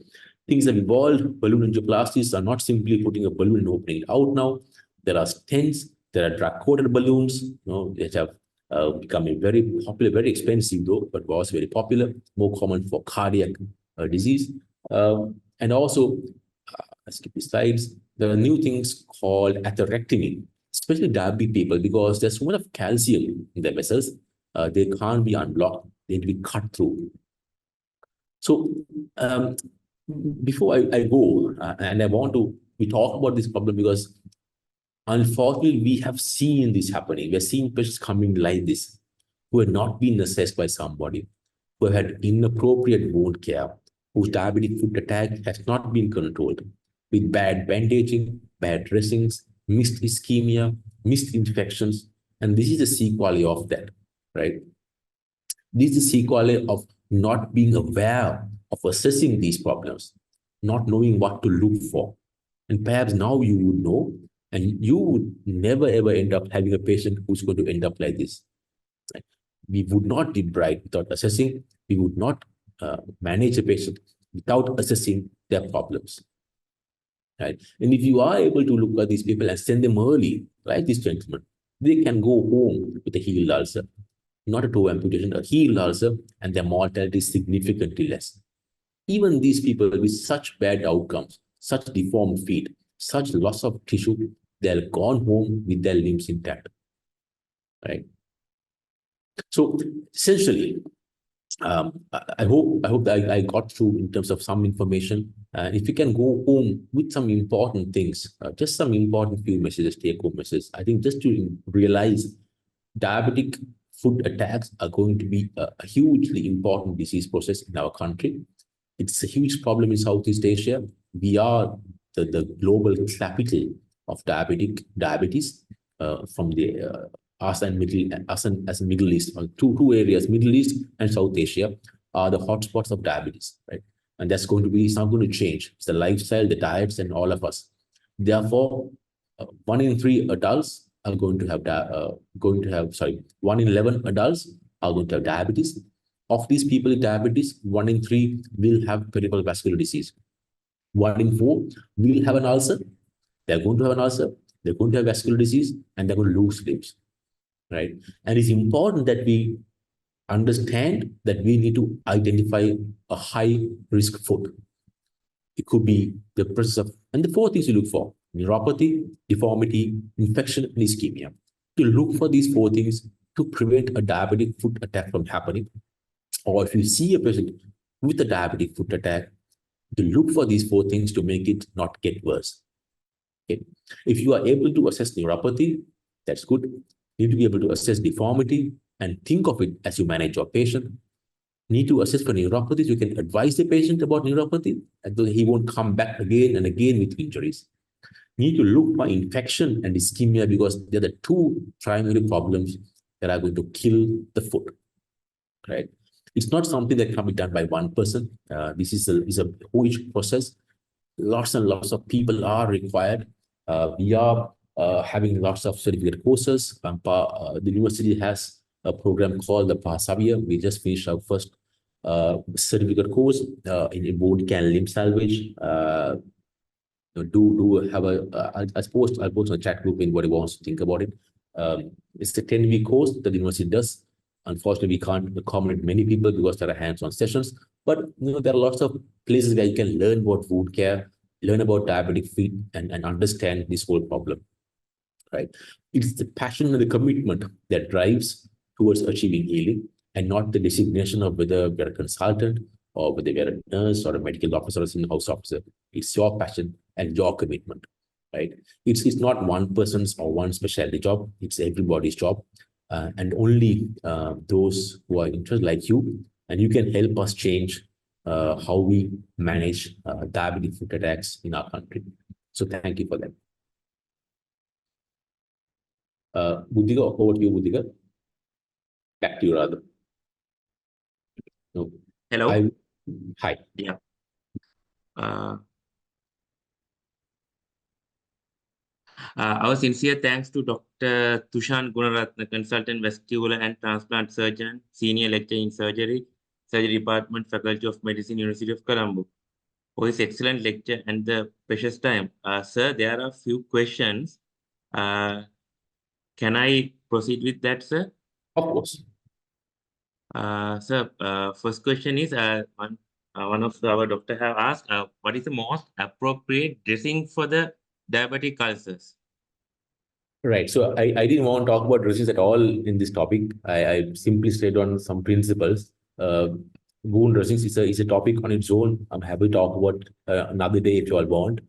Things have evolved. Balloon angioplasties are not simply putting a balloon and opening it out now. There are stents, there are drug-coated balloons, that have becoming very popular, very expensive though, but was very popular, more common for cardiac disease. And also, skip the slides, there are new things called atherectomy, especially diabetic people, because there's so much of calcium in their vessels, they can't be unblocked, they need to be cut through. So before I go, and I want to, we talk about this problem because unfortunately, we have seen this happening. We're seeing patients coming like this, who have not been assessed by somebody, who have had inappropriate wound care, whose diabetic foot attack has not been controlled, with bad bandaging, bad dressings, missed ischemia, missed infections, and this is the sequelae of that, right? This is the sequelae of not being aware of assessing these problems, not knowing what to look for. And perhaps now you would know, and you would never ever end up having a patient who's going to end up like this. Right? We would not debride without assessing. We would not manage a patient without assessing their problems. Right? And if you are able to look at these people and send them early, like this gentleman, they can go home with a healed ulcer, not a toe amputation, a healed ulcer, and their mortality is significantly less. Even these people with such bad outcomes, such deformed feet, such loss of tissue, they're gone home with their limbs intact, right? So essentially, I hope that I got through in terms of some information. If you can go home with some important things, just some important few messages, take home messages. I think just to realize diabetic foot attacks are going to be a hugely important disease process in our country. It's a huge problem in Southeast Asia. We are the global capital of diabetes from the as a Middle East, or two areas, Middle East and South Asia, are the hotspots of diabetes, right? And that's going to be, it's not going to change. It's the lifestyle, the diets, and all of us. Therefore, 1 in 3 adults are sorry, 1 in 11 adults are going to have diabetes. Of these people with diabetes, 1 in 3 will have peripheral vascular disease. 1 in 4 will have an ulcer. They're going to have an ulcer. They're going to have vascular disease, and they're going to lose limbs, right? And it's important that we understand that we need to identify a high risk foot. It could be the presence of, and the 4 things you look for: neuropathy, deformity, infection, and ischemia. To look for these 4 things to prevent a diabetic foot attack from happening. Or if you see a patient with a diabetic foot attack, to look for these 4 things to make it not get worse. Okay. If you are able to assess neuropathy, that's good. You need to be able to assess deformity and think of it as you manage your patient. Need to assess for neuropathy. You can advise the patient about neuropathy, and so he won't come back again and again with injuries. Need to look for infection and ischemia, because they're the 2 primary problems that are going to kill the foot, right? It's not something that can be done by one person. This is a huge process. Lots and lots of people are required. We are having lots of certificate courses. The university has a program called the Pasavia. We just finished our first certificate course in bone can limb salvage. Do have I'll post on a chat group in what he wants to think about it. It's a 10-week course that the university does. Unfortunately, we can't accommodate many people because there are hands-on sessions. But there are lots of places where you can learn about wound care, learn about diabetic feet, and understand this whole problem, right? It's the passion and the commitment that drives towards achieving healing, and not the designation of whether you're a consultant or whether you're a nurse or a medical officer or a in-house officer. It's your passion and your commitment, right? It's not one person's or one specialty job. It's everybody's job. And only those who are interested, like you, and you can help us change how we manage diabetic foot attacks in our country. So thank you for that. Buddhiga, over to you, Buddhiga. Back to you, rather. No. Hello. Hi. Yeah. Our sincere thanks to Dr. Thushan Goonerathne, consultant vascular and transplant surgeon, senior lecturer in surgery department, Faculty of Medicine, University of Colombo, for his excellent lecture and the precious time. Sir, there are a few questions. Can I proceed with that, sir? Of course. Sir, first question is one of our doctor have asked, what is the most appropriate dressing for the diabetic ulcers? Right. So I didn't want to talk about dressings at all in this topic. I simply stayed on some principles. Wound dressings is a topic on its own. I'm happy to talk about another day if you all want.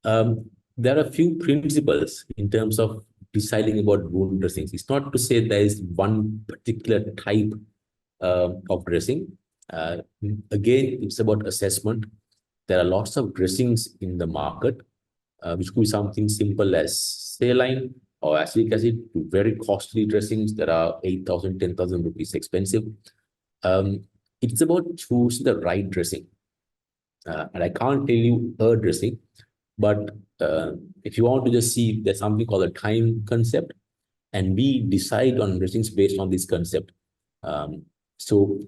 There are a few principles in terms of deciding about wound dressings. It's not to say there is one particular type of dressing. Again, it's about assessment. There are lots of dressings in the market, which could be something simple as saline or acetic acid, to very costly dressings that are 8,000, 10,000 rupees expensive. It's about choosing the right dressing. And I can't tell you a dressing, but if you want to just see, there's something called a time concept, and we decide on dressings based on this concept. So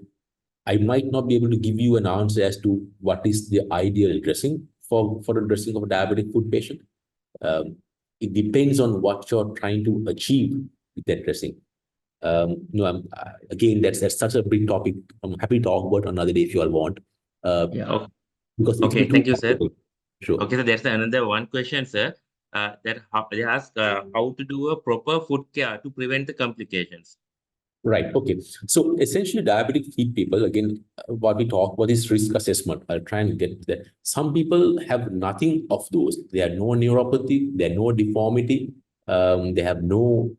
I might not be able to give you an answer as to what is the ideal dressing for the dressing of a diabetic foot patient. It depends on what you're trying to achieve with that dressing. Again, that's such a big topic. I'm happy to talk about another day if you all want. Yeah. Because okay, thank you, sir. Sure. Okay, so there's another one question, sir. They ask how to do a proper foot care to prevent the complications. Right. Okay. So essentially, diabetic feet people, again, what is risk assessment? I'll try and get there. Some people have nothing of those. They have no neuropathy, they have no deformity, they have no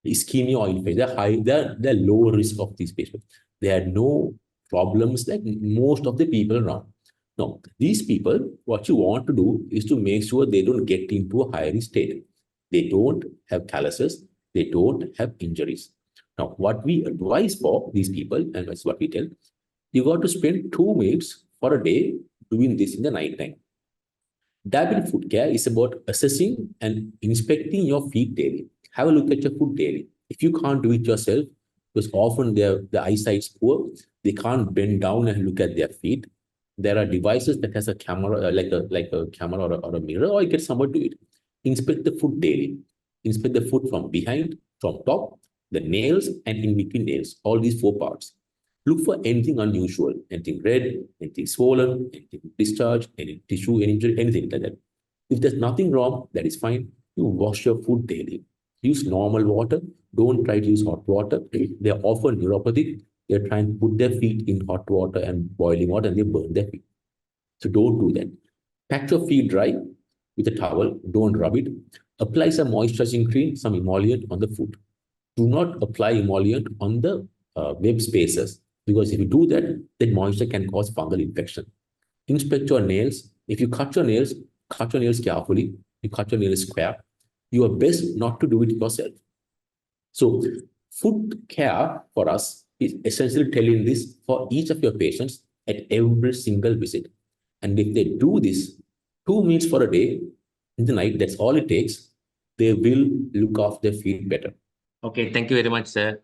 ischemia or infection. They're low risk of these patients. They have no problems like most of the people around. No, these people, what you want to do is to make sure they don't get into a high risk state. They don't have calluses, they don't have injuries. Now, what we advise for these people, and that's what we tell, you got to spend 2 minutes for a day doing this in the night time. Diabetic foot care is about assessing and inspecting your feet daily. Have a look at your foot daily. If you can't do it yourself, because often the eyesight's poor, they can't bend down and look at their feet. There are devices that has a camera, like a camera or a mirror, or you get someone to do it. Inspect the foot daily. Inspect the foot from behind, from top, the nails, and in between nails. All these four parts. Look for anything unusual, anything red, anything swollen, anything discharge, any tissue, any injury, anything like that. If there's nothing wrong, that is fine. You wash your food daily. Use normal water. Don't try to use hot water. They're often neuropathic. They're trying to put their feet in hot water and boiling water and they burn their feet. So don't do that. Pat your feet dry with a towel. Don't rub it. Apply some moisturizing cream, some emollient on the foot. Do not apply emollient on the web spaces because if you do that, then moisture can cause fungal infection. Inspect your nails. If you cut your nails carefully. You cut your nails square. You are best not to do it yourself. So, foot care for us is essentially telling this for each of your patients at every single visit. And if they do this 2 minutes for a day in the night, that's all it takes. They will look after their feet better. Okay, thank you very much, sir.